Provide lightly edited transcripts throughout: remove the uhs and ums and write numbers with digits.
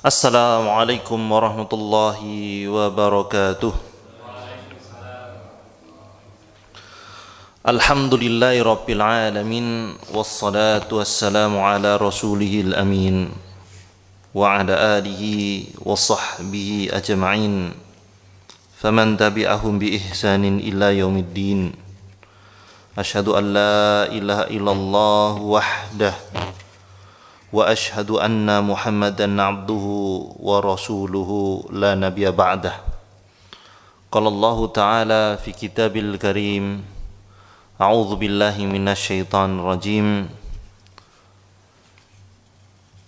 Assalamualaikum warahmatullahi wabarakatuh. Alhamdulillahi rabbil alamin, wassalatu wassalamu ala rasulihil amin wa ala alihi wa sahbihi ajma'in faman tabi'ahum bi ihsanin ila yaumiddin. Asyhadu an la ilaha illallah wahdah wa ashhadu anna Muhammadan abduhu wa rasuluhu la nabiyya ba'dah. Qala Allah ta'ala fi kitabil karim, a'udzu billahi minasy syaithanir rajim.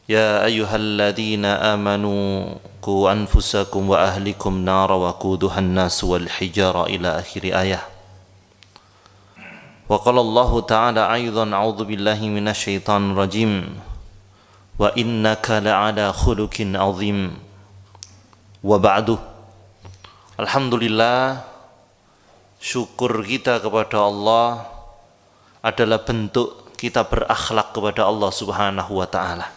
Ya ayyuhalladzina amanu qu anfusakum wa ahlikum nara wa quduhan nas wal hijara ila akhir ayah. Wa qala Allah ta'ala aidan, a'udzu billahi minasy syaithanir rajim. Wa innaka la'ala khuluqin azim. Wa ba'du. Alhamdulillah, syukur kita kepada Allah adalah bentuk kita berakhlak kepada Allah Subhanahu wa ta'ala.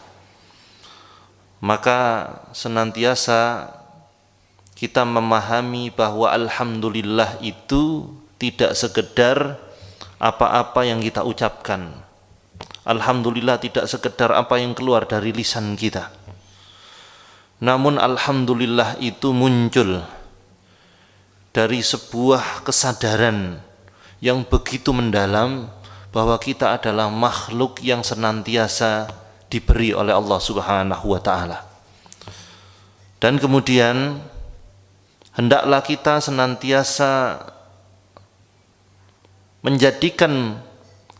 Maka senantiasa kita memahami bahwa alhamdulillah itu tidak sekedar apa-apa yang kita ucapkan. Alhamdulillah tidak sekedar apa yang keluar dari lisan kita. Namun alhamdulillah itu muncul dari sebuah kesadaran yang begitu mendalam bahwa kita adalah makhluk yang senantiasa diberi oleh Allah Subhanahu wa ta'ala. Dan kemudian hendaklah kita senantiasa menjadikan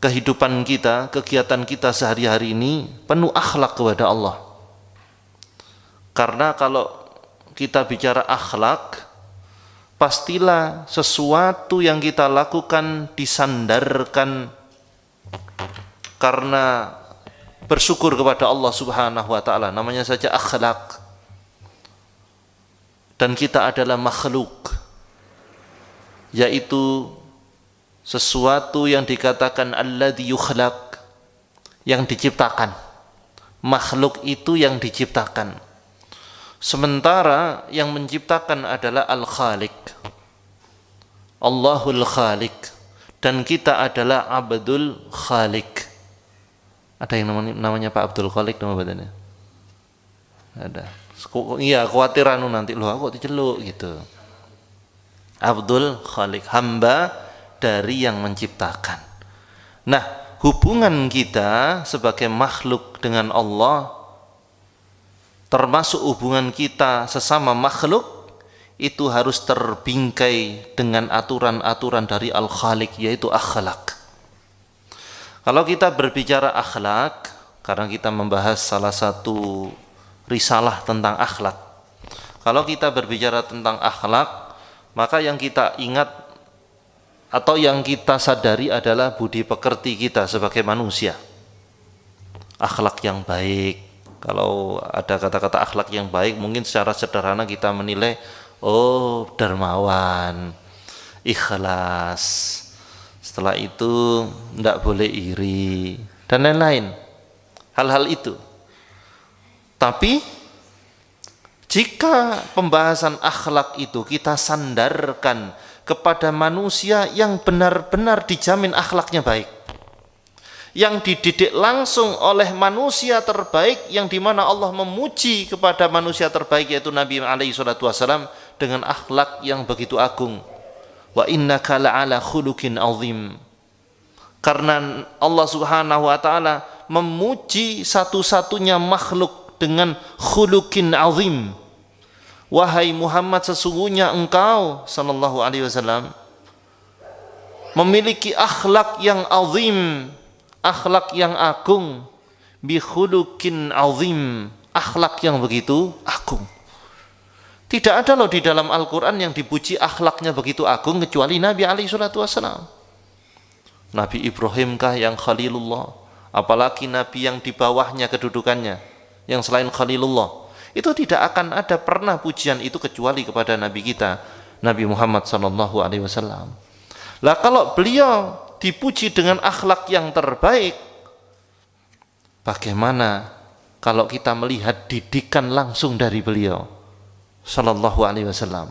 kehidupan kita, kegiatan kita sehari-hari ini penuh akhlak kepada Allah. Karena kalau kita bicara akhlak, pastilah sesuatu yang kita lakukan disandarkan karena bersyukur kepada Allah Subhanahu wa ta'ala. Namanya saja akhlak. Dan kita adalah makhluk, yaitu sesuatu yang dikatakan alladzi yukhlaq, yang diciptakan. Makhluk itu yang diciptakan. Sementara yang menciptakan adalah Al-Khaliq, Allahul Khaliq, dan kita adalah Abdul Khaliq. Ada yang namanya Pak Abdul Khaliq nama badannya? Ada. Iya, khawatiran nanti loh aku diceluk gitu. Abdul Khaliq, hamba dari yang menciptakan. Nah, hubungan kita sebagai makhluk dengan Allah, termasuk hubungan kita sesama makhluk, itu harus terbingkai dengan aturan-aturan dari Al-Khaliq, yaitu akhlak. Kalau kita berbicara akhlak, karena kita membahas salah satu risalah tentang akhlak. Kalau kita berbicara tentang akhlak, maka yang kita ingat atau yang kita sadari adalah budi pekerti kita sebagai manusia. Akhlak yang baik. Kalau ada kata-kata akhlak yang baik, mungkin secara sederhana kita menilai, oh dermawan, ikhlas. Setelah itu tidak boleh iri dan lain-lain. Hal-hal itu. Tapi jika pembahasan akhlak itu kita sandarkan kepada manusia yang benar-benar dijamin akhlaknya baik, yang dididik langsung oleh manusia terbaik, yang dimana Allah memuji kepada manusia terbaik yaitu Nabi SAW dengan akhlak yang begitu agung. Wa innaka la'ala khuluqin azim. Karena Allah Subhanahu wa ta'ala memuji satu-satunya makhluk dengan khuluqin azim. Wahai Muhammad, sesungguhnya engkau sallallahu alaihi wasallam memiliki akhlak yang azim, akhlak yang agung, bi khuluqin azim, akhlak yang begitu agung. Tidak ada loh di dalam Al-Qur'an yang dipuji akhlaknya begitu agung kecuali Nabi alaihi salatu wasallam. Nabi Ibrahim kah yang Khalilullah, apalagi nabi yang di bawahnya kedudukannya yang selain Khalilullah. Itu tidak akan ada pernah pujian itu kecuali kepada Nabi kita, Nabi Muhammad sallallahu alaihi wasallam. Lah kalau beliau dipuji dengan akhlak yang terbaik, bagaimana kalau kita melihat didikan langsung dari beliau sallallahu alaihi wasallam.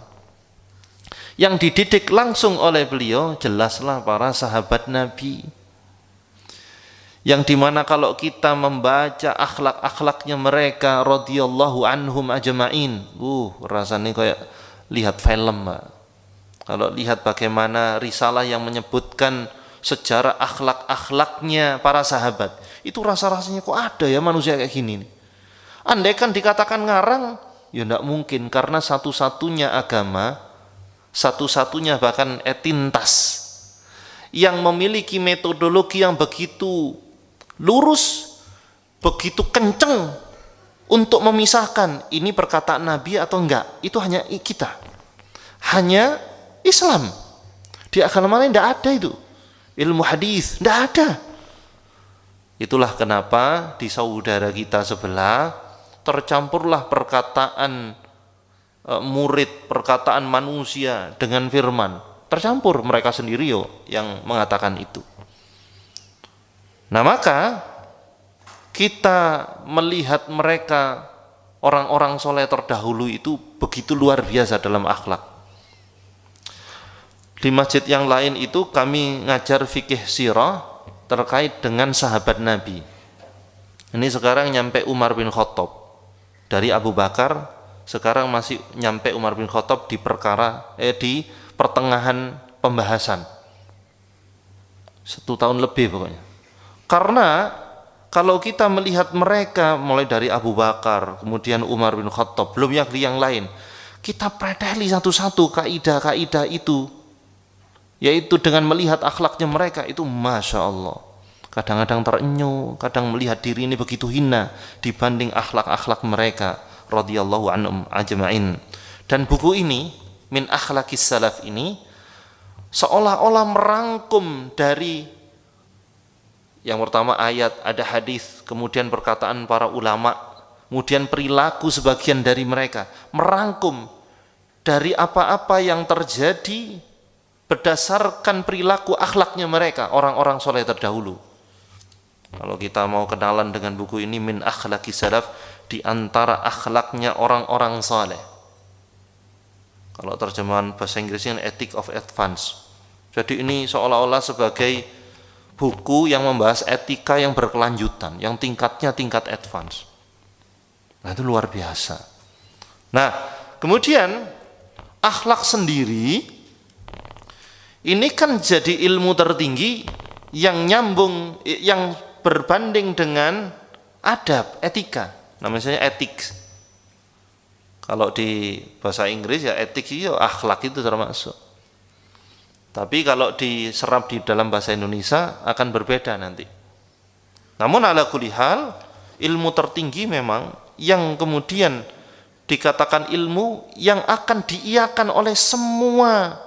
Yang dididik langsung oleh beliau jelaslah para sahabat Nabi. Yang dimana kalau kita membaca akhlak-akhlaknya mereka radhiyallahu anhum ajma'in, rasanya kayak lihat film, Pak. Kalau lihat bagaimana risalah yang menyebutkan sejarah akhlak-akhlaknya para sahabat, itu rasa-rasanya kok ada ya manusia kayak gini nih. Andai kan dikatakan ngarang, ya enggak mungkin, karena satu-satunya agama, satu-satunya bahkan etintas yang memiliki metodologi yang begitu lurus, begitu kenceng untuk memisahkan ini perkataan Nabi atau enggak, itu hanya kita, hanya Islam. Di agama lain enggak ada itu. Ilmu hadis enggak ada. Itulah kenapa di saudara kita sebelah tercampurlah perkataan murid, perkataan manusia dengan firman. Tercampur, mereka sendiri yang mengatakan itu. Nah, maka kita melihat mereka orang-orang soleh terdahulu itu begitu luar biasa dalam akhlak. Di masjid yang lain itu kami ngajar fikih sirah terkait dengan sahabat Nabi. Ini sekarang nyampe Umar bin Khattab. Dari Abu Bakar sekarang masih nyampe Umar bin Khattab di di pertengahan pembahasan. 1 tahun lebih pokoknya. Karena kalau kita melihat mereka mulai dari Abu Bakar, kemudian Umar bin Khattab, belum yang lain, kita preteli satu-satu kaidah-kaidah itu, yaitu dengan melihat akhlaknya mereka itu Masya Allah. Kadang-kadang terenyuh, kadang melihat diri ini begitu hina dibanding akhlak-akhlak mereka radhiyallahu anhum ajma'in. Dan buku ini, Min Akhlaqis Salaf ini, seolah-olah merangkum dari yang pertama ayat, ada hadis, kemudian perkataan para ulama, kemudian perilaku sebagian dari mereka, merangkum dari apa-apa yang terjadi berdasarkan perilaku akhlaknya mereka, orang-orang soleh terdahulu. Kalau kita mau kenalan dengan buku ini, Min Akhlaqis Salaf, di antara akhlaknya orang-orang soleh. Kalau terjemahan bahasa Inggrisnya Ethic of Advance. Jadi ini seolah-olah sebagai buku yang membahas etika yang berkelanjutan, yang tingkatnya tingkat advance. Nah, itu luar biasa. Nah, kemudian akhlak sendiri ini kan jadi ilmu tertinggi yang nyambung, yang berbanding dengan adab, etika. Namanya etik. Kalau di bahasa Inggris ya etik itu akhlak itu termasuk. Tapi kalau diserap di dalam bahasa Indonesia akan berbeda nanti. Namun ala kulli hal, ilmu tertinggi memang yang kemudian dikatakan ilmu yang akan diiyakan oleh semua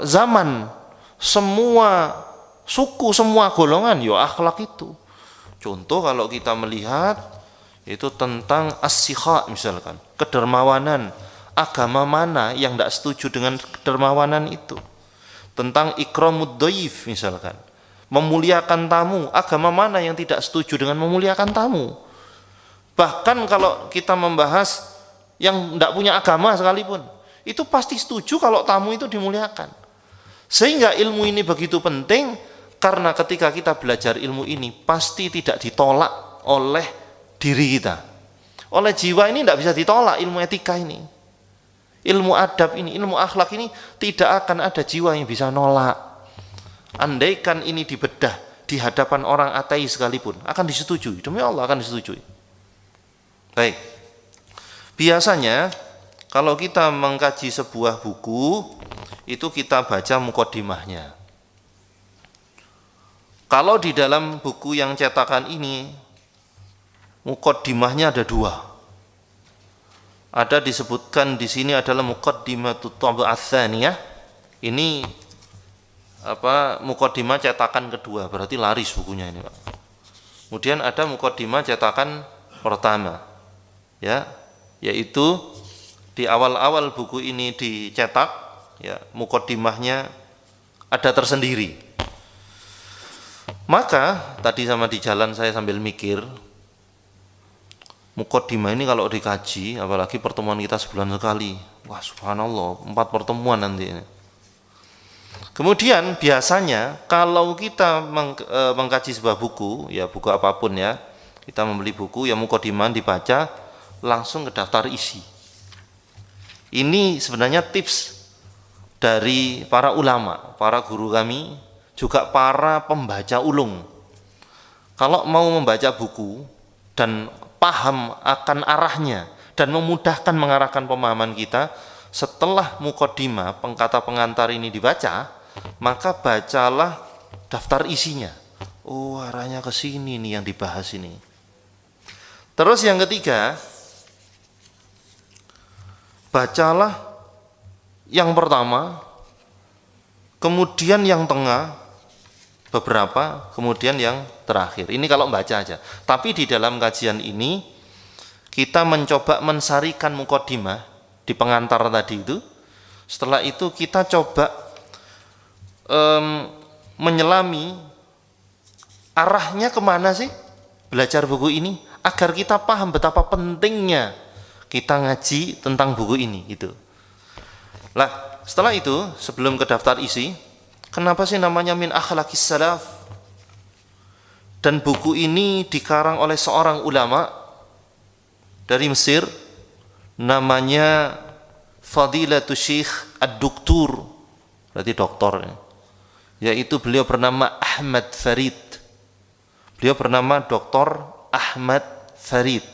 zaman, semua suku, semua golongan, akhlak itu. Contoh kalau kita melihat itu tentang as-sikha misalkan, kedermawanan. Agama mana yang tidak setuju dengan kedermawanan itu? Tentang ikramud dhaif misalkan, memuliakan tamu. Agama mana yang tidak setuju dengan memuliakan tamu? Bahkan kalau kita membahas yang tidak punya agama sekalipun, itu pasti setuju kalau tamu itu dimuliakan. Sehingga ilmu ini begitu penting, karena ketika kita belajar ilmu ini pasti tidak ditolak oleh diri kita, oleh jiwa ini tidak bisa ditolak. Ilmu etika ini, ilmu adab ini, ilmu akhlak ini tidak akan ada jiwa yang bisa nolak. Andaikan ini dibedah di hadapan orang ateis sekalipun akan disetujui, demi Allah akan disetujui. Baik, biasanya kalau kita mengkaji sebuah buku itu kita baca muqaddimahnya. Kalau di dalam buku yang cetakan ini muqaddimahnya ada 2. Ada disebutkan di sini adalah muqaddimatut tab'ats tsaniyah. Ini muqaddimah cetakan kedua, berarti laris bukunya ini, Pak. Kemudian ada muqaddimah cetakan pertama. Ya, yaitu di awal-awal buku ini dicetak, ya, muqaddimahnya ada tersendiri. Maka tadi sama di jalan saya sambil mikir, Muqaddimah ini kalau dikaji, apalagi pertemuan kita sebulan sekali, wah subhanallah, 4 pertemuan nanti ini. Kemudian biasanya kalau kita mengkaji sebuah buku, ya buku apapun ya, kita membeli buku, ya muqaddimah dibaca, langsung ke daftar isi. Ini sebenarnya tips dari para ulama, para guru kami, juga para pembaca ulung. Kalau mau membaca buku dan paham akan arahnya dan memudahkan mengarahkan pemahaman kita, setelah muqaddimah, pengkata pengantar ini dibaca, maka bacalah daftar isinya. Oh, arahnya ke sini nih yang dibahas ini. Terus yang ketiga, bacalah yang pertama, kemudian yang tengah, beberapa, kemudian yang terakhir. Ini kalau baca aja. Tapi di dalam kajian ini kita mencoba mensarikan muqaddimah di pengantar tadi itu. Setelah itu kita coba menyelami arahnya kemana sih belajar buku ini, agar kita paham betapa pentingnya kita ngaji tentang buku ini gitu. Lah, setelah itu sebelum ke daftar isi, kenapa sih namanya Min Akhlaqis Salaf? Dan buku ini dikarang oleh seorang ulama dari Mesir, namanya Fadilatul Syekh Ad-Duktur, berarti doktor, yaitu beliau bernama Ahmad Farid. Beliau bernama Dr. Ahmad Farid.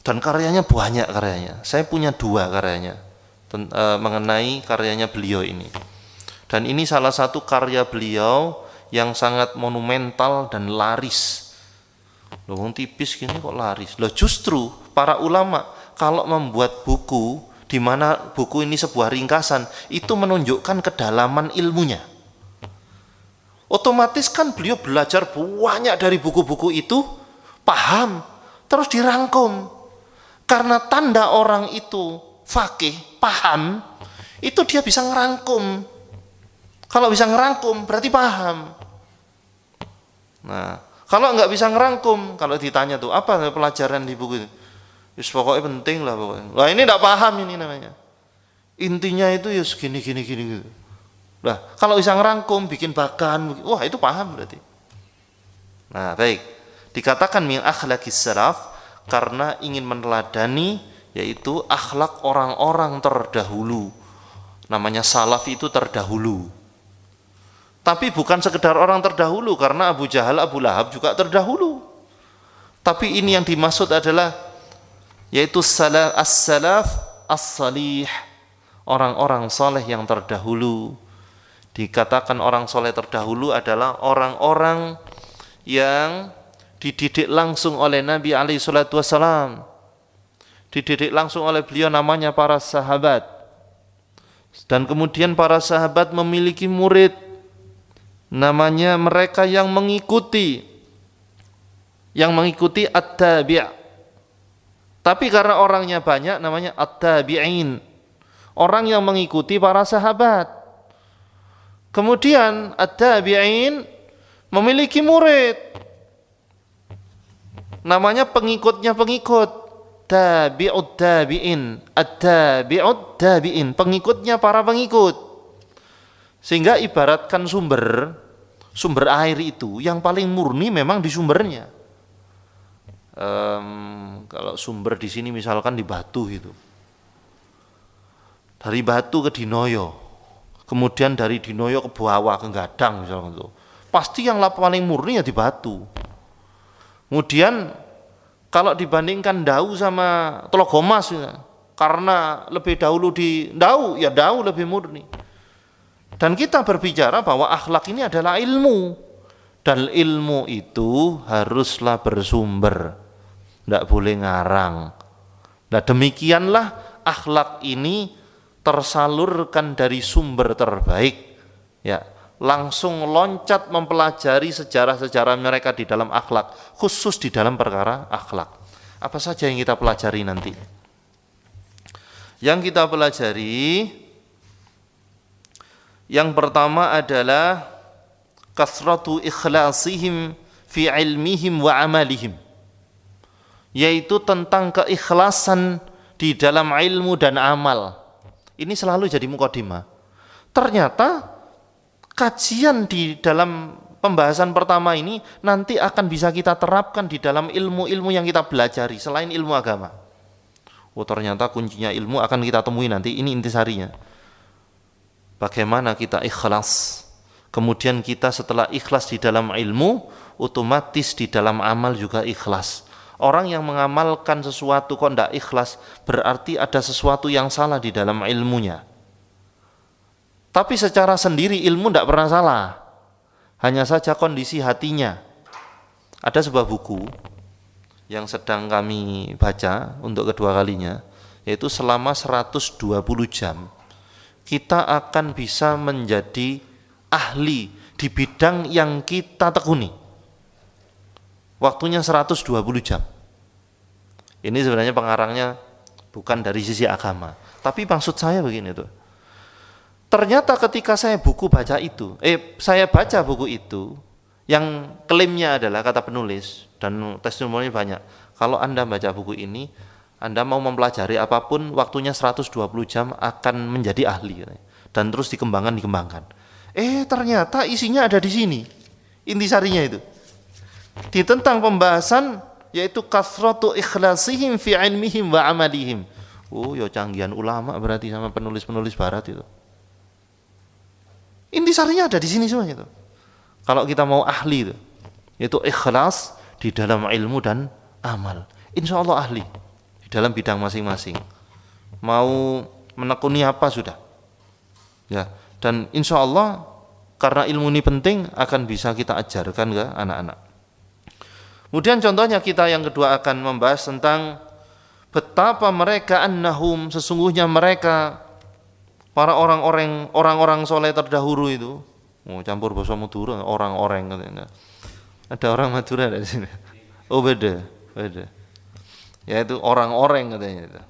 Dan karyanya banyak karyanya. Saya punya 2 karyanya mengenai karyanya beliau ini. Dan ini salah satu karya beliau yang sangat monumental dan laris. Loh, tipis gini kok laris. Loh, justru para ulama kalau membuat buku di mana buku ini sebuah ringkasan, itu menunjukkan kedalaman ilmunya. Otomatis kan beliau belajar banyak dari buku-buku itu, paham, terus dirangkum. Karena tanda orang itu faqih, paham, itu dia bisa ngerangkum. Kalau bisa ngerangkum berarti paham. Nah, kalau nggak bisa ngerangkum, kalau ditanya tuh apa pelajaran di buku itu, pokoknya penting lah pokoknya. Lah ini nggak paham ini namanya. Intinya itu ya segini gini gitu. Lah kalau bisa ngerangkum, bikin bagan, wah itu paham berarti. Nah baik, dikatakan min akhlaqis salaf karena ingin meneladani yaitu akhlak orang-orang terdahulu. Namanya salaf itu terdahulu. Tapi bukan sekedar orang terdahulu, karena Abu Jahal, Abu Lahab juga terdahulu. Tapi ini yang dimaksud adalah yaitu as-salaf as-salih, orang-orang soleh yang terdahulu. Dikatakan orang soleh terdahulu adalah orang-orang yang dididik langsung oleh Nabi SAW, dididik langsung oleh beliau, namanya para sahabat. Dan kemudian para sahabat memiliki murid, namanya mereka yang mengikuti at-tabi'. Tapi karena orangnya banyak, namanya at-tabi'in, orang yang mengikuti para sahabat. Kemudian at-tabi'in memiliki murid, namanya pengikutnya pengikut, tabi'ut tabi'in, at-tabi'ut tabi'in, pengikutnya para pengikut. Sehingga ibaratkan sumber air itu yang paling murni memang di sumbernya. Kalau sumber di sini misalkan di Batu itu, dari Batu ke Dinoyo, kemudian dari Dinoyo ke bawah ke Gadang misalkan itu, pasti yang paling murni ya di Batu. Kemudian kalau dibandingkan Dau sama Tlogomas ya, karena lebih dahulu di Dau, ya Dau lebih murni. Dan kita berbicara bahwa akhlak ini adalah ilmu, dan ilmu itu haruslah bersumber, tidak boleh ngarang. Nah demikianlah akhlak ini tersalurkan dari sumber terbaik, ya, langsung loncat mempelajari sejarah-sejarah mereka di dalam akhlak, khusus di dalam perkara akhlak. Apa saja yang kita pelajari nanti? Yang kita pelajari, yang pertama adalah kasratu ikhlasihim fi ilmihim wa amalihim. yaitu tentang keikhlasan di dalam ilmu dan amal. Ini selalu jadi mukadimah. Ternyata kajian di dalam pembahasan pertama ini nanti akan bisa kita terapkan di dalam ilmu-ilmu yang kita pelajari selain ilmu agama. Oh, ternyata kuncinya ilmu akan kita temui nanti, ini intisarinya. Bagaimana kita ikhlas. Kemudian kita setelah ikhlas di dalam ilmu, otomatis di dalam amal juga ikhlas. Orang yang mengamalkan sesuatu kok tidak ikhlas, berarti ada sesuatu yang salah di dalam ilmunya. Tapi secara sendiri ilmu tidak pernah salah. Hanya saja kondisi hatinya. Ada sebuah buku yang sedang kami baca untuk kedua kalinya, yaitu selama 120 jam kita akan bisa menjadi ahli di bidang yang kita tekuni. Waktunya 120 jam. Ini sebenarnya pengarangnya bukan dari sisi agama, tapi maksud saya begini tuh. Ternyata ketika saya baca buku itu, yang klaimnya adalah kata penulis dan testimoni banyak. Kalau Anda baca buku ini, Anda mau mempelajari apapun, waktunya 120 jam akan menjadi ahli dan terus dikembangkan. Ternyata isinya ada di sini. Intisarinya itu. Di tentang pembahasan yaitu kathratu ikhlasihim fi ilmihim wa amalihim. Oh, ya canggihan ulama berarti sama penulis-penulis barat itu. Intisarinya ada di sini semuanya itu. Kalau kita mau ahli itu, yaitu ikhlas di dalam ilmu dan amal. Insya Allah ahli di dalam bidang masing-masing. Mau menekuni apa sudah. Ya, dan insya Allah karena ilmu ini penting akan bisa kita ajarkan ke anak-anak. Kemudian contohnya kita yang kedua akan membahas tentang betapa mereka annahum, sesungguhnya mereka para orang-orang soleh terdahulu itu, campur bahasa Madura, orang-orang katanya. Ada orang Madura di sini. Oh beda. Yaitu orang-orang katanya itu.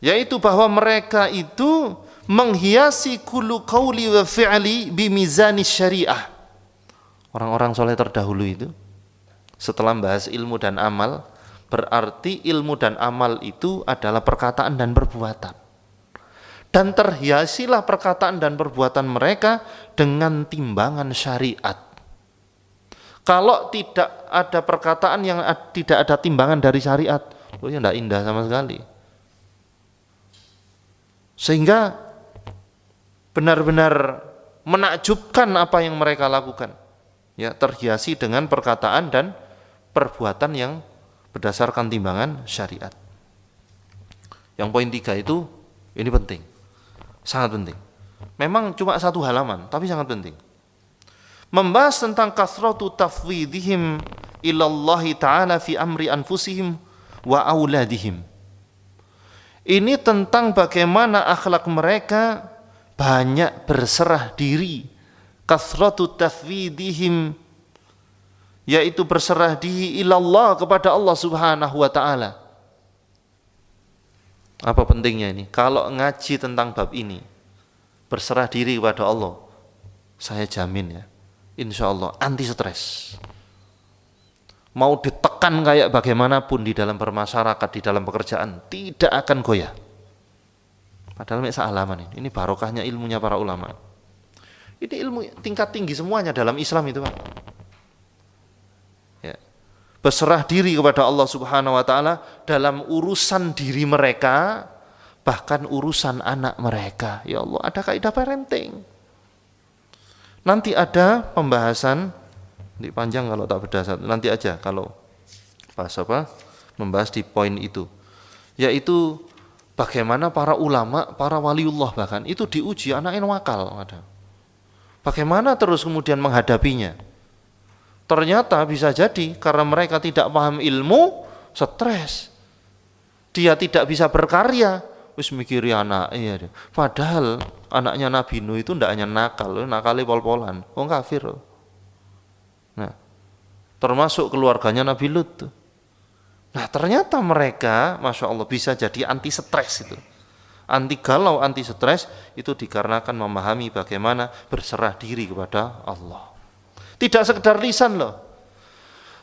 Yaitu bahwa mereka itu menghiasi kullu qauli wa fi'li bimizani syariah. Orang-orang soleh terdahulu itu setelah membahas ilmu dan amal, berarti ilmu dan amal itu adalah perkataan dan perbuatan. Dan terhiasilah perkataan dan perbuatan mereka dengan timbangan syariat. Kalau tidak ada perkataan yang tidak ada timbangan dari syariat, ya tidak indah sama sekali. Sehingga benar-benar menakjubkan apa yang mereka lakukan. Ya, terhiasi dengan perkataan dan perbuatan yang berdasarkan timbangan syariat. Yang poin 3 itu, ini penting. Sangat penting. Memang cuma satu halaman, tapi sangat penting. Membahas tentang kathratu tafwidihim ilallahi ta'ala fi amri anfusihim wa auladihim. Ini tentang bagaimana akhlak mereka banyak berserah diri. Kathratu tafwidihim, yaitu berserah diri ilallah, kepada Allah subhanahu wa ta'ala. Apa pentingnya ini? Kalau ngaji tentang bab ini, berserah diri kepada Allah, saya jamin ya, insya Allah anti stres. Mau ditekan kayak bagaimanapun di dalam bermasyarakat, di dalam pekerjaan, tidak akan goyah. Padahal halaman ini barokahnya ilmunya para ulama. Ini ilmu tingkat tinggi semuanya dalam Islam itu, Pak. Ya. Berserah diri kepada Allah subhanahu wa ta'ala dalam urusan diri mereka, bahkan urusan anak mereka. Ya Allah, ada kaidah parenting. Nanti ada pembahasan, nanti panjang kalau tak berdasar, nanti aja kalau pas membahas di poin itu, yaitu bagaimana para ulama, para waliullah bahkan itu diuji anaknya wakal. Bagaimana terus kemudian menghadapinya. Ternyata bisa jadi karena mereka tidak paham ilmu, stres. Dia tidak bisa berkarya, wis mikiri anaknya. Padahal anaknya Nabi Nuh itu tidak hanya nakal, nakalnya pol-polan, kafir. Nah, termasuk keluarganya Nabi Lut. Nah, ternyata mereka, masya Allah, bisa jadi anti stres itu. Anti galau, anti stres itu dikarenakan memahami bagaimana berserah diri kepada Allah. Tidak sekedar lisan loh,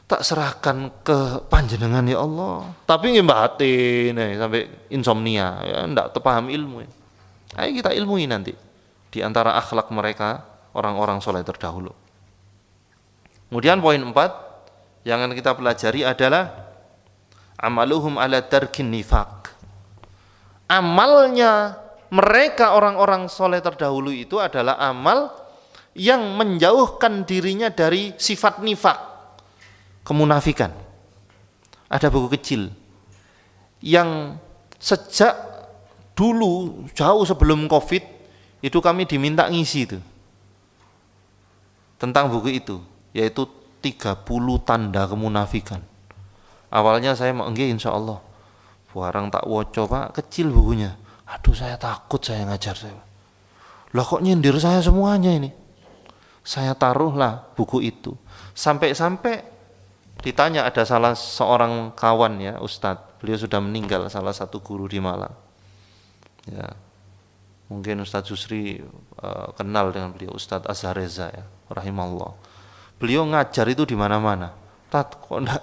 tak serahkan ke panjenengan ya Allah. Tapi nggih batin sampai insomnia ya ndak terpaham ilmu. Ayo kita ilmui nanti di antara akhlak mereka orang-orang soleh terdahulu. Kemudian poin 4 yang akan kita pelajari adalah amaluhum ala tarkin nifaq. Amalnya mereka orang-orang soleh terdahulu itu adalah amal yang menjauhkan dirinya dari sifat nifaq, kemunafikan. Ada buku kecil yang sejak dulu jauh sebelum Covid itu kami diminta ngisi itu tentang buku itu, yaitu 30 tanda kemunafikan. Awalnya saya mau insya Allah barang tak woco Pak, kecil bukunya. Aduh saya takut saya ngajar saya. Lah kok nyindir saya semuanya ini. Saya taruhlah buku itu. Sampai-sampai ditanya ada salah seorang kawan ya Ustadz, beliau sudah meninggal, salah satu guru di Malang. Ya, mungkin Ustadz Jusri kenal dengan beliau, Ustadz Azhar Reza ya, rahimahullah. Beliau ngajar itu di mana-mana. Tat, kok enggak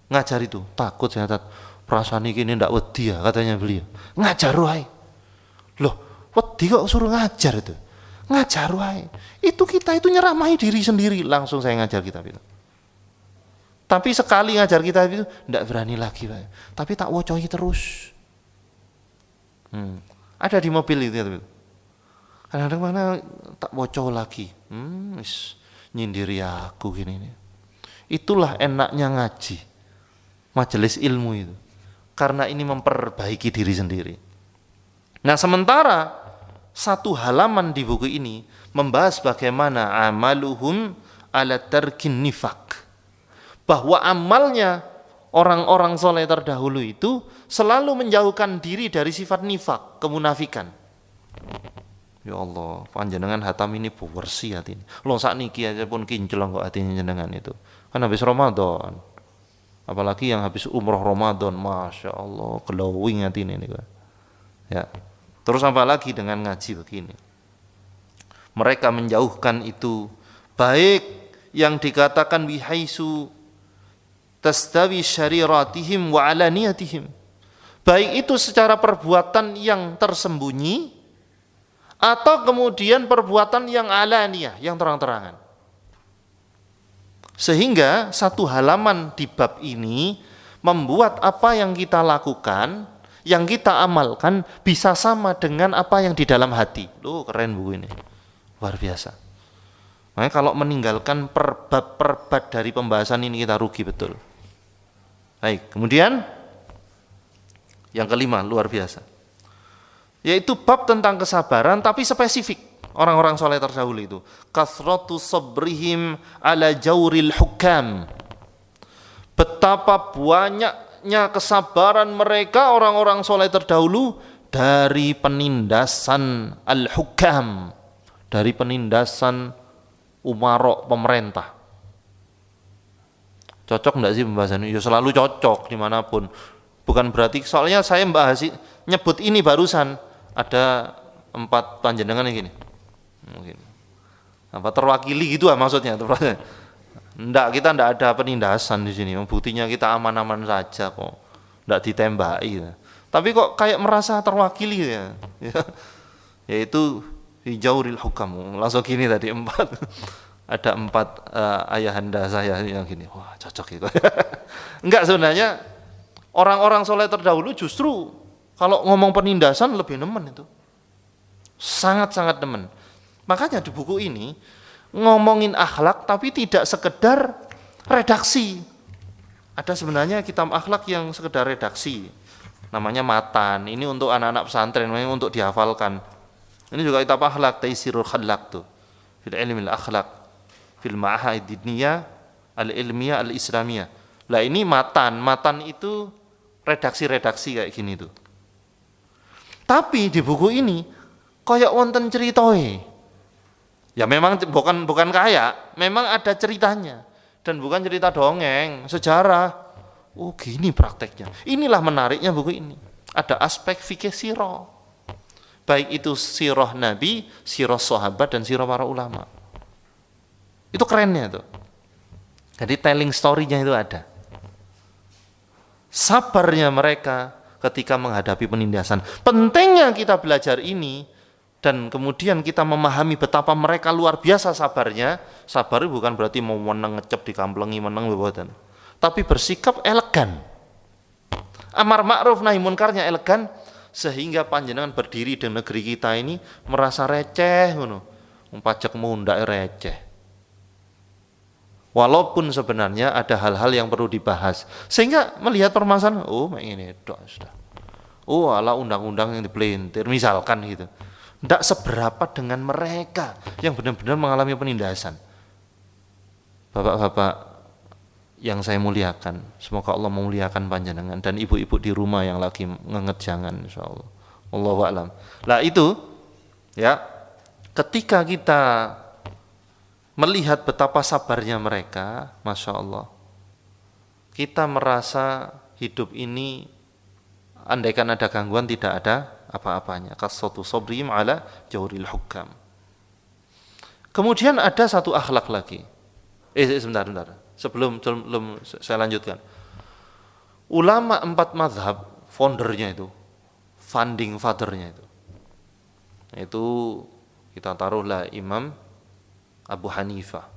ngajar itu? Takut saya Tat. Perasaan ini enggak wedi ya katanya beliau. Ngajar wae. Loh, wedi kok suruh ngajar itu? Ngajar wae. Itu kita itu nyeramahi diri sendiri, langsung saya ngajar kitab itu. Tapi sekali ngajar kitab itu enggak berani lagi, Pak. Tapi tak wocoi terus. Ada di mobil itu. Kadang-kadang mana tak wocoi lagi. Nyindiri aku gini nih. Itulah enaknya ngaji. Majelis ilmu itu. Karena ini memperbaiki diri sendiri. Nah, sementara satu halaman di buku ini membahas bagaimana amaluhum ala tarkin nifaq. Bahwa amalnya orang-orang soleh terdahulu itu selalu menjauhkan diri dari sifat nifaq, kemunafikan. Ya Allah, panjenengan hatam ini bersih hati ini. Loh sakniki aja pun kinclong kok hatinya jenengan itu. Kan habis Ramadan. Apalagi yang habis umroh Ramadan, Masya Allah, glowing hati ini. Ya. Terus apa lagi dengan ngaji begini? Mereka menjauhkan itu, baik yang dikatakan bihaisu tastawi syariratihim wa alaniyatihim. Baik itu secara perbuatan yang tersembunyi, atau kemudian perbuatan yang alaniyah, yang terang-terangan. Sehingga satu halaman di bab ini membuat apa yang kita lakukan, yang kita amalkan bisa sama dengan apa yang di dalam hati. Loh, keren buku ini. Luar biasa. Makanya kalau meninggalkan perbab dari pembahasan ini kita rugi betul. Baik, kemudian yang kelima luar biasa. Yaitu bab tentang kesabaran tapi spesifik. Orang-orang soleh terdahulu itu kasratu sabrihim ala jauril hukam. Betapa banyaknya kesabaran mereka orang-orang soleh terdahulu dari penindasan al-hukam, dari penindasan umarok pemerintah. Cocok enggak sih pembahasan ini? Ya selalu cocok dimanapun. Bukan berarti soalnya saya nyebut ini barusan ada 4 panjenengan yang gini. Mungkin apa terwakili gitu maksudnya. Kita enggak ada penindasan di sini. Buktinya kita aman-aman saja kok. Enggak ditembaki. Tapi kok kayak merasa terwakili ya. Yaitu hijauril hukam. Langsung gini tadi 4. Ada 4 ayahanda saya yang gini. Wah, cocok itu. Enggak, sebenarnya orang-orang soleh terdahulu justru kalau ngomong penindasan lebih nemen itu. Sangat-sangat nemen. Makanya di buku ini ngomongin akhlak tapi tidak sekedar redaksi. Ada sebenarnya kitab akhlak yang sekedar redaksi. Namanya matan. Ini untuk anak-anak pesantren, untuk dihafalkan. Ini juga kitab akhlak, Taisirul Khallaq tuh. Fil ilmi al-akhlaq, fil ma'ahid diniyah, al-ilmiyah, al-islamiyah. Lah ini matan. Matan itu redaksi-redaksi kayak gini tuh. Tapi di buku ini kayak wonten ceritoe. Ya memang bukan kayak, memang ada ceritanya dan bukan cerita dongeng, sejarah. Oh gini prakteknya. Inilah menariknya buku ini. Ada aspek fikih sirah. Baik itu sirah Nabi, sirah sahabat dan sirah para ulama. Itu kerennya tuh. Jadi telling story-nya itu ada. Sabarnya mereka ketika menghadapi penindasan. Pentingnya kita belajar ini dan kemudian kita memahami betapa mereka luar biasa sabarnya. Sabar bukan berarti mau meneng ngecep dikamplengi meneng bebadan. Tapi bersikap elegan. Amar ma'ruf nahi munkarnya elegan sehingga panjenengan berdiri di negeri kita ini merasa receh ngono. Pajakmu ndak receh. Walaupun sebenarnya ada hal-hal yang perlu dibahas. Sehingga melihat permasalahan, oh ini dok sudah. Oh ala undang-undang yang dipelintir misalkan gitu. Ndak seberapa dengan mereka yang benar-benar mengalami penindasan. Bapak-bapak yang saya muliakan, semoga Allah memuliakan panjenengan dan ibu-ibu di rumah yang lagi ngenget jangan insyaallah. Wallahu a'lam. Lah itu ya, ketika kita melihat betapa sabarnya mereka, Masya Allah, kita merasa hidup ini andaikan ada gangguan tidak ada apa-apanya. Qasatu sabrihim ala jawril hukam. Kemudian ada satu akhlak lagi. Sebentar. Sebelum saya lanjutkan. Ulama 4 mazhab, foundernya itu, founding fathernya itu kita taruhlah Imam Abu Hanifah,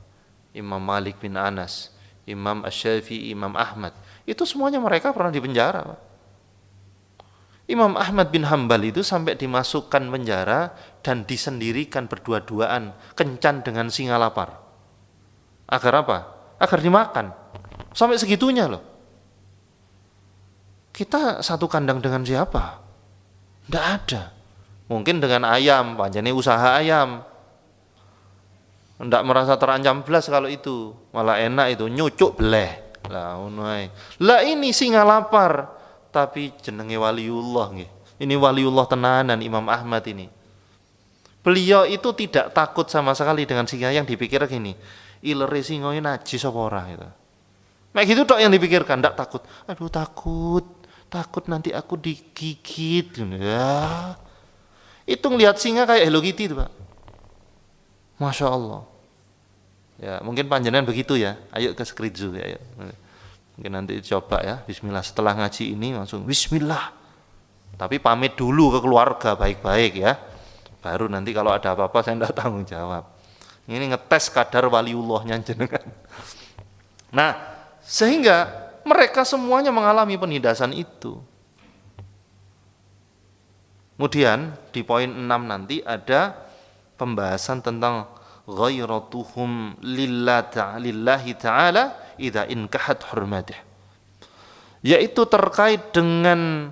Imam Malik bin Anas, Imam Asy-Syafi'i, Imam Ahmad. Itu semuanya mereka pernah dipenjara. Imam Ahmad bin Hambal itu sampai dimasukkan penjara dan disendirikan berdua-duaan, kencan dengan singa lapar. Agar apa? Agar dimakan. Sampai segitunya loh. Kita satu kandang dengan siapa? Tidak ada. Mungkin dengan ayam, panjangnya usaha ayam. Tidak merasa terancam belas kalau itu. Malah enak itu, nyucuk beleh. Lah ini singa lapar. Tapi jenenge waliullah nggih. Ini waliullah tenanan Imam Ahmad ini. Beliau itu tidak takut sama sekali dengan singa yang dipikir gini. Ilere singa ini najis apa ora gitu. Nah gitu tok yang dipikirkan, tidak takut. Aduh takut nanti aku digigit. Ya. Itu ngelihat singa kayak Hello Kitty itu Pak. Masya Allah. Ya mungkin panjenengan begitu ya. Ayo ke Skridzu ya. Ayo. Mungkin nanti coba ya. Bismillah setelah ngaji ini langsung Bismillah. Tapi pamit dulu ke keluarga baik-baik ya. Baru nanti kalau ada apa-apa saya tidak tanggung jawab. Ini ngetes kadar waliullahnya jenengan. Nah, sehingga mereka semuanya mengalami penindasan itu. Kemudian di poin 6 nanti ada pembahasan tentang ghairatuhum lillahi ta'ala idza inkahat hurmatih. Yaitu terkait dengan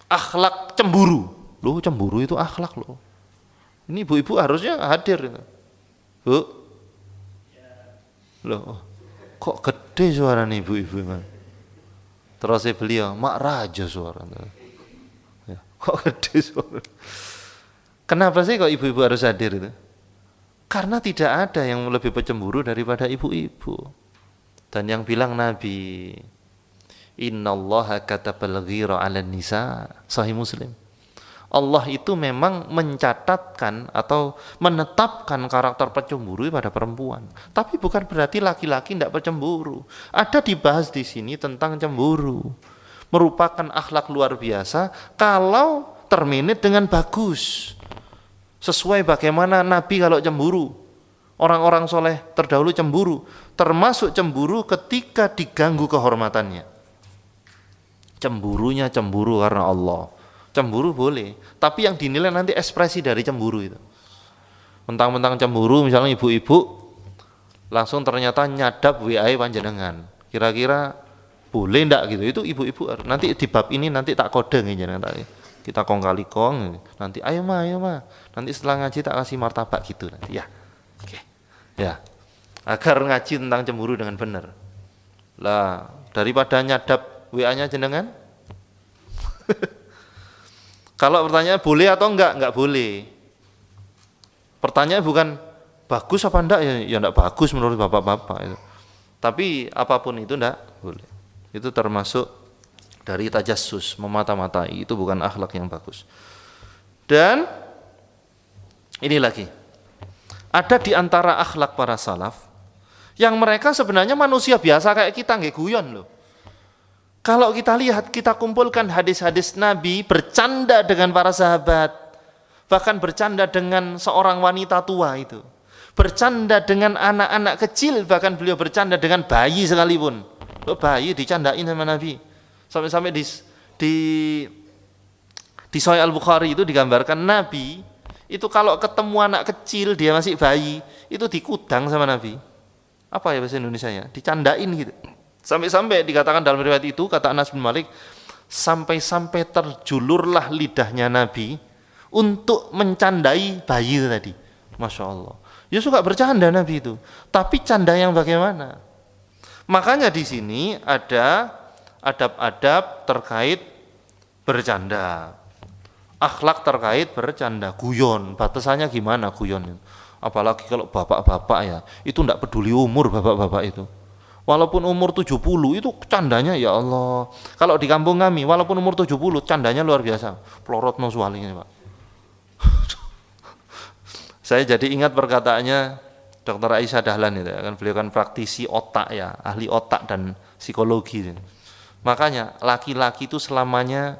akhlak cemburu. Loh, cemburu itu akhlak loh. Ini ibu-ibu harusnya hadir. Bu. Loh, kok gede suara nih ibu-ibu man. Terus beliau, mak raja suara. Ya, kok gede suara. Kenapa sih kok ibu-ibu harus hadir itu? Karena tidak ada yang lebih pencemburu daripada ibu-ibu. Dan yang bilang Nabi, innallaha katabal ghira 'alan nisa, Sahih Muslim. Allah itu memang mencatatkan atau menetapkan karakter pencemburu pada perempuan. Tapi bukan berarti laki-laki tidak pencemburu. Ada dibahas di sini tentang cemburu. Merupakan akhlak luar biasa kalau terminit dengan bagus. Sesuai bagaimana Nabi kalau cemburu. Orang-orang soleh terdahulu cemburu. Termasuk cemburu ketika diganggu kehormatannya. Cemburunya cemburu karena Allah. Cemburu boleh, tapi yang dinilai nanti ekspresi dari cemburu itu. Mentang-mentang cemburu, misalnya ibu-ibu langsung ternyata nyadap WA panjenengan. Kira-kira boleh ndak gitu? Itu ibu-ibu nanti di bab ini nanti tak kode nih jangan tadi. Kita kong kali kong nanti ayo ma. Nanti setelah ngaji tak kasih martabak gitu nanti ya. Oke. Ya. Agar ngaji tentang cemburu dengan benar. Lah, daripada nyadap WA-nya jenengan kalau pertanyaan boleh atau enggak boleh. Pertanyaan bukan bagus apa enggak ya enggak bagus menurut bapak-bapak itu. Tapi apapun itu enggak boleh. Itu termasuk dari tajassus, memata-matai, itu bukan akhlak yang bagus. Dan ini lagi. Ada di antara akhlak para salaf Yang mereka sebenarnya manusia biasa kayak kita, nggih guyon loh. Kalau kita lihat, kita kumpulkan hadis-hadis Nabi bercanda dengan para sahabat, bahkan bercanda dengan seorang wanita tua itu, bercanda dengan anak-anak kecil, bahkan beliau bercanda dengan bayi sekalipun. Loh, bayi dicandain sama Nabi. Sampai-sampai di Sahih Al-Bukhari itu digambarkan Nabi itu kalau ketemu anak kecil dia masih bayi, itu dikudang sama Nabi. Apa ya bahasa Indonesianya? Dicandain gitu. Sampai-sampai dikatakan dalam riwayat itu, kata Anas bin Malik, sampai-sampai terjulurlah lidahnya Nabi untuk mencandai bayi tadi. Masya Allah. Ya suka bercanda Nabi itu. Tapi canda yang bagaimana? Makanya di sini ada adab-adab terkait bercanda. Akhlak terkait bercanda. Guyon, batasannya gimana guyon? Apalagi kalau bapak-bapak ya, itu tidak peduli umur bapak-bapak itu. Walaupun umur 70 itu candanya ya Allah. Kalau di kampung kami walaupun umur 70 candanya luar biasa. Plorot no sualinya Pak. Saya jadi ingat perkataannya Dr. Aisyah Dahlan itu kan, beliau kan praktisi otak ya, ahli otak dan psikologi. Makanya laki-laki itu selamanya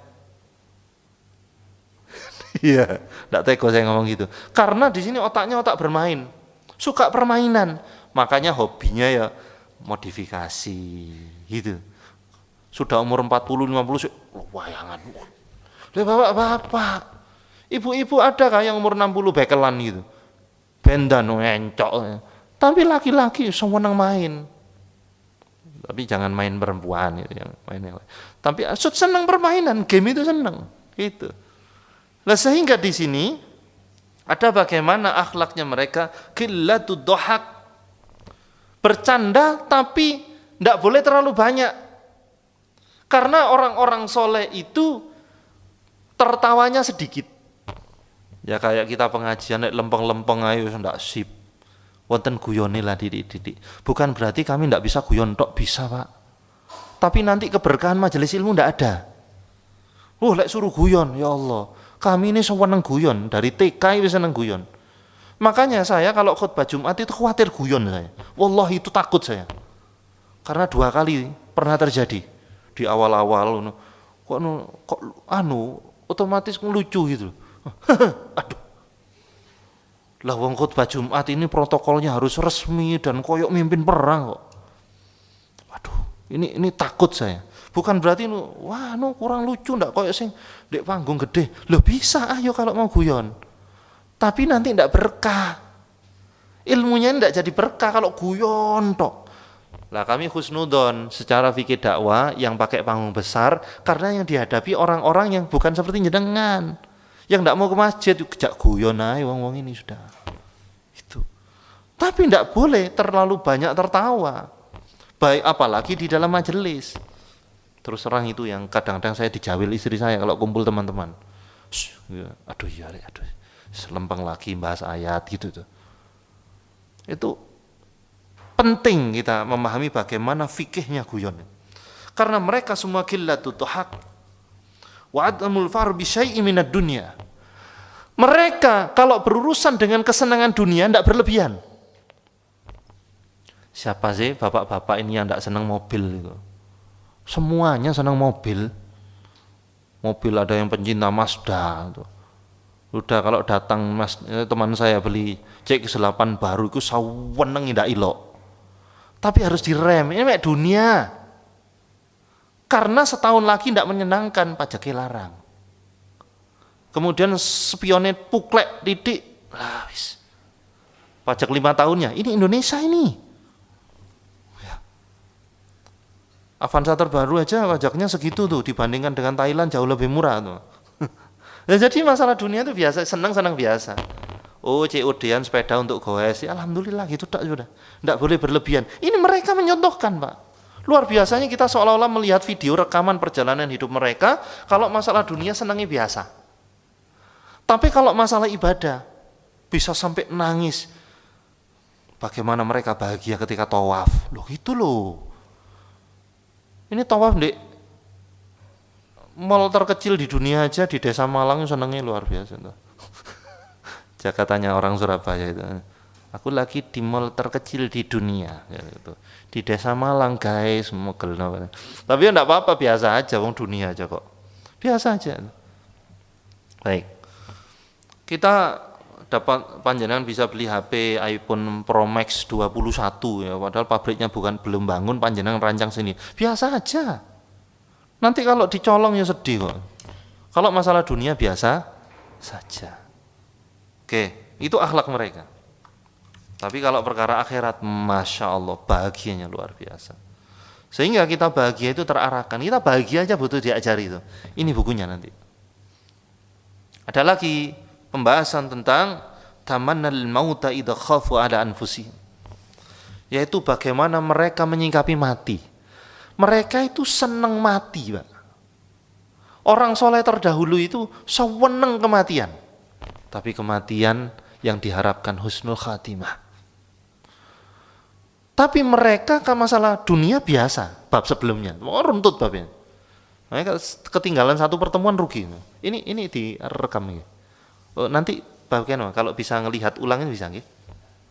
iya, enggak tega saya ngomong gitu. Karena di sini otaknya otak bermain. Suka permainan. Makanya hobinya ya modifikasi gitu. Sudah umur 40 50 wayangan. Lah bapak-bapak, ibu-ibu ada kah yang umur 60 bekelan gitu? Bendan encok. Tapi laki-laki seneng main. Tapi jangan main perempuan gitu, yang main yang lain. Tapi senang permainan, game itu senang gitu. Nah, sehingga di sini ada bagaimana akhlaknya mereka, qillatud dhahak. Bercanda tapi tidak boleh terlalu banyak. Karena orang-orang soleh itu tertawanya sedikit. Ya kayak kita pengajian lempeng-lempeng ayo ndak sip. Wonten guyone lah didik-didik. Bukan berarti kami ndak bisa guyon tok, bisa, Pak. Tapi nanti keberkahan majelis ilmu ndak ada. Lek suruh guyon, ya Allah. Kami ini seneng guyon, dari TK wis seneng guyon. Makanya saya kalau khutbah Jumat itu khawatir guyon saya. Wallahi itu takut saya. Karena 2 kali pernah terjadi di awal-awal kok otomatis lucu gitu. Aduh. Lah wong khutbah Jumat ini protokolnya harus resmi dan koyok mimpin perang kok. Waduh, ini takut saya. Bukan berarti kurang lucu ndak koyok sing ndek panggung gede. Loh bisa ayo kalau mau guyon. Tapi nanti ndak berkah. Ilmunya ndak jadi berkah kalau guyon tok. Lah kami husnudon secara fikih dakwah yang pakai panggung besar karena yang dihadapi orang-orang yang bukan seperti jenengan. Yang ndak mau ke masjid kejak guyon ae wong-wong ini sudah. Itu. Tapi ndak boleh terlalu banyak tertawa. Baik apalagi di dalam majelis. Terus terang itu yang kadang-kadang saya dijawil istri saya kalau kumpul teman-teman. Aduh, selempeng lagi bahas ayat gitu tuh. Itu penting kita memahami bagaimana fikihnya guyon. Karena mereka semua qillatut dhahak wa adamul far bi syai'in minad dunya. Mereka kalau berurusan dengan kesenangan dunia tidak berlebihan. Siapa sih bapak-bapak ini yang tidak senang mobil itu? Semuanya senang mobil. Mobil ada yang pencinta Mazda itu. Udah kalau datang teman saya beli CX-8 baru itu saweneng ndak ilok. Tapi harus direm, ini kayak dunia. Karena setahun lagi ndak menyenangkan, pajaknya larang. Kemudian spionnya puklek titik. Lah wis. Pajak 5 tahunnya. Ini Indonesia ini. Avanza terbaru aja pajaknya segitu tuh dibandingkan dengan Thailand jauh lebih murah tuh. Nah, jadi masalah dunia itu biasa, senang biasa. Oh, COD-an sepeda untuk goes, ya, alhamdulillah gitu tak sudah. Tidak boleh berlebihan. Ini mereka menyontohkan, Pak. Luar biasanya kita seolah-olah melihat video rekaman perjalanan hidup mereka. Kalau masalah dunia senangnya biasa. Tapi kalau masalah ibadah bisa sampai nangis. Bagaimana mereka bahagia ketika tawaf? Loh gitu loh. Ini tawaf di mall terkecil di dunia aja di Desa Malang senangnya luar biasa. Jakartanya orang Surabaya itu. Aku lagi di mall terkecil di dunia, gitu. Di desa Malang guys, mogel. Tapi ya enggak apa-apa, biasa aja, wong dunia aja kok. Biasa aja. Baik. Kita dapat panjenengan bisa beli HP iPhone Pro Max 21 ya, padahal pabriknya belum bangun, panjenengan rancang sini. Biasa aja. Nanti kalau dicolong ya sedih kok. Kalau masalah dunia biasa saja. Oke, itu akhlak mereka. Tapi kalau perkara akhirat, Masya Allah, bahagianya luar biasa. Sehingga kita bahagia itu terarahkan. Kita bahagia aja butuh diajari itu. Ini bukunya nanti. Ada lagi pembahasan tentang tamannal mauta idza khafu ala anfusihim. Yaitu bagaimana mereka menyikapi mati. Mereka itu senang mati, Pak. Orang soleh terdahulu itu senang kematian. Tapi kematian yang diharapkan husnul khatimah. Tapi mereka kan masalah dunia biasa, bab sebelumnya, runtut babnya. Mereka ketinggalan satu pertemuan rugi. Ini direkam nih. Oh, nanti bagian kalau bisa ngelihat ulangnya bisa nggih?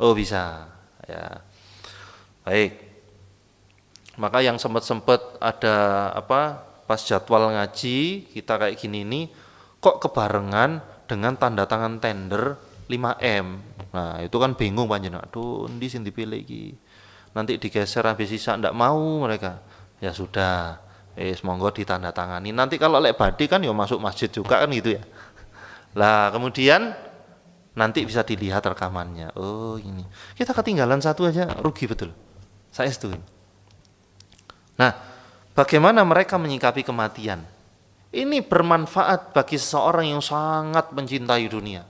Oh bisa. Ya. Baik. Maka yang sempat ada pas jadwal ngaji kita kayak gini nih, kok kebarengan dengan tanda tangan tender 5M. Nah, itu kan bingung panjenengan. Aduh, endi sing dipilih iki? Nanti digeser habis sisa ndak mau mereka. Ya sudah, monggo ditandatangani. Nanti kalau lek badi kan ya masuk masjid juga kan gitu ya. Lah kemudian nanti bisa dilihat rekamannya. Oh ini. Kita ketinggalan satu aja rugi betul. Saya setuju. Nah, bagaimana mereka menyikapi kematian? Ini bermanfaat bagi seseorang yang sangat mencintai dunia.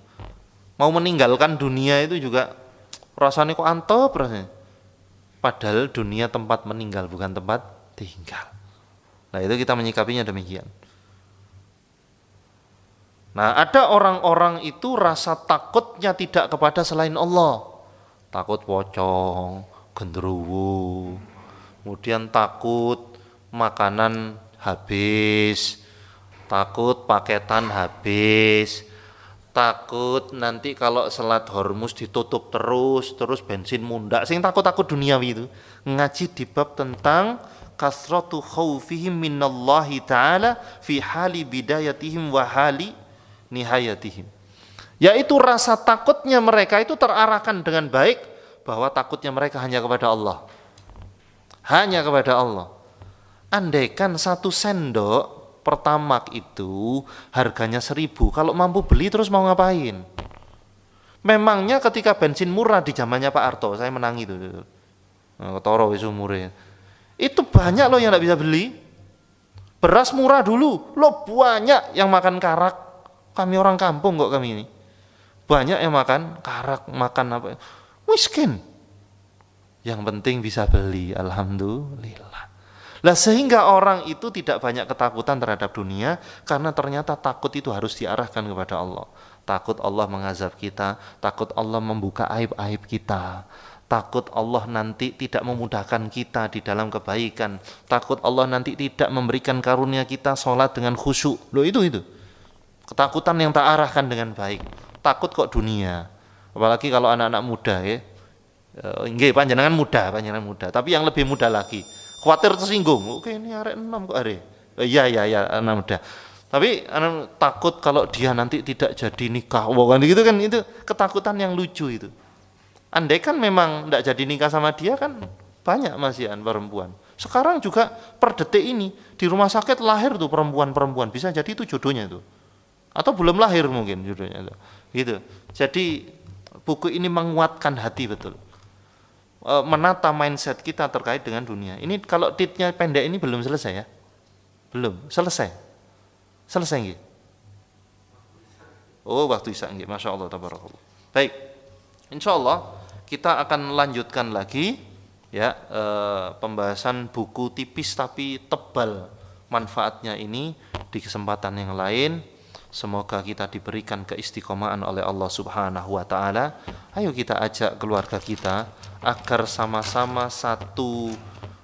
Mau meninggalkan dunia itu juga rasanya kok antep rasanya. Padahal dunia tempat meninggal, bukan tempat tinggal. Nah itu kita menyikapinya demikian. Nah ada orang-orang itu rasa takutnya tidak kepada selain Allah. Takut pocong, genderuwo, kemudian takut makanan habis, takut paketan habis, takut nanti kalau Selat Hormuz ditutup terus bensin mundak. Sing takut-takut duniawi itu ngaji di bab tentang kasratu khaufihim minallahi ta'ala fi hali bidayatihim wa hali nihayatihim. Yaitu rasa takutnya mereka itu terarahkan dengan baik, bahwa takutnya mereka hanya kepada Allah. Hanya kepada Allah. Andaikan satu sendok Pertamak itu harganya 1.000, kalau mampu beli terus mau ngapain? Memangnya ketika bensin murah di zamannya Pak Harto, saya menang itu. Ketoro wis umure. Itu banyak loh yang enggak bisa beli. Beras murah dulu, loh banyak yang makan karak. Kami orang kampung kok kami ini. Banyak yang makan karak, makan apa? Miskin. Yang penting bisa beli, alhamdulillah. Lah sehingga orang itu tidak banyak ketakutan terhadap dunia, karena ternyata takut itu harus diarahkan kepada Allah. Takut Allah mengazab kita, takut Allah membuka aib-aib kita, takut Allah nanti tidak memudahkan kita di dalam kebaikan, takut Allah nanti tidak memberikan karunia kita sholat dengan khusyuk. Loh itu ketakutan yang tak arahkan dengan baik. Takut kok dunia, apalagi kalau anak-anak muda ya. Nggih, panjenengan muda, tapi yang lebih muda lagi. Khawatir tersinggung. Oke, ini arek 6 kok are. Iya, anak muda. Tapi anak takut kalau dia nanti tidak jadi nikah. Wah, gitu kan, itu ketakutan yang lucu itu. Andai kan memang tidak jadi nikah sama dia kan banyak masihan perempuan. Sekarang juga per detik ini di rumah sakit lahir tuh perempuan-perempuan, bisa jadi itu jodohnya itu. Atau belum lahir mungkin jodohnya itu. Gitu. Jadi buku ini menguatkan hati betul. Menata mindset kita terkait dengan dunia. Ini kalau titnya pendek ini belum selesai ya? Belum, selesai nggih. Oh, waktu isya nggih. Masya Allah, tabarakallah. Baik. Insyaallah kita akan lanjutkan lagi ya pembahasan buku tipis tapi tebal manfaatnya ini di kesempatan yang lain. Semoga kita diberikan keistiqomahan oleh Allah Subhanahu wa taala. Ayo kita ajak keluarga kita agar sama-sama satu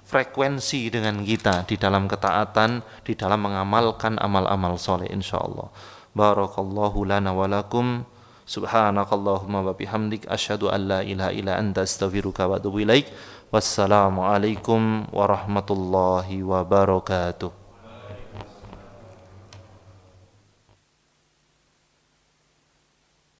frekuensi dengan kita di dalam ketaatan, di dalam mengamalkan amal-amal soleh insyaallah. Barakallahu lana wa lakum. Subhanakallahumma wa bihamdik asyhadu an la ilaha illa anta astaghfiruka wa atubu ilaik. Wassalamualaikum warahmatullahi wabarakatuh.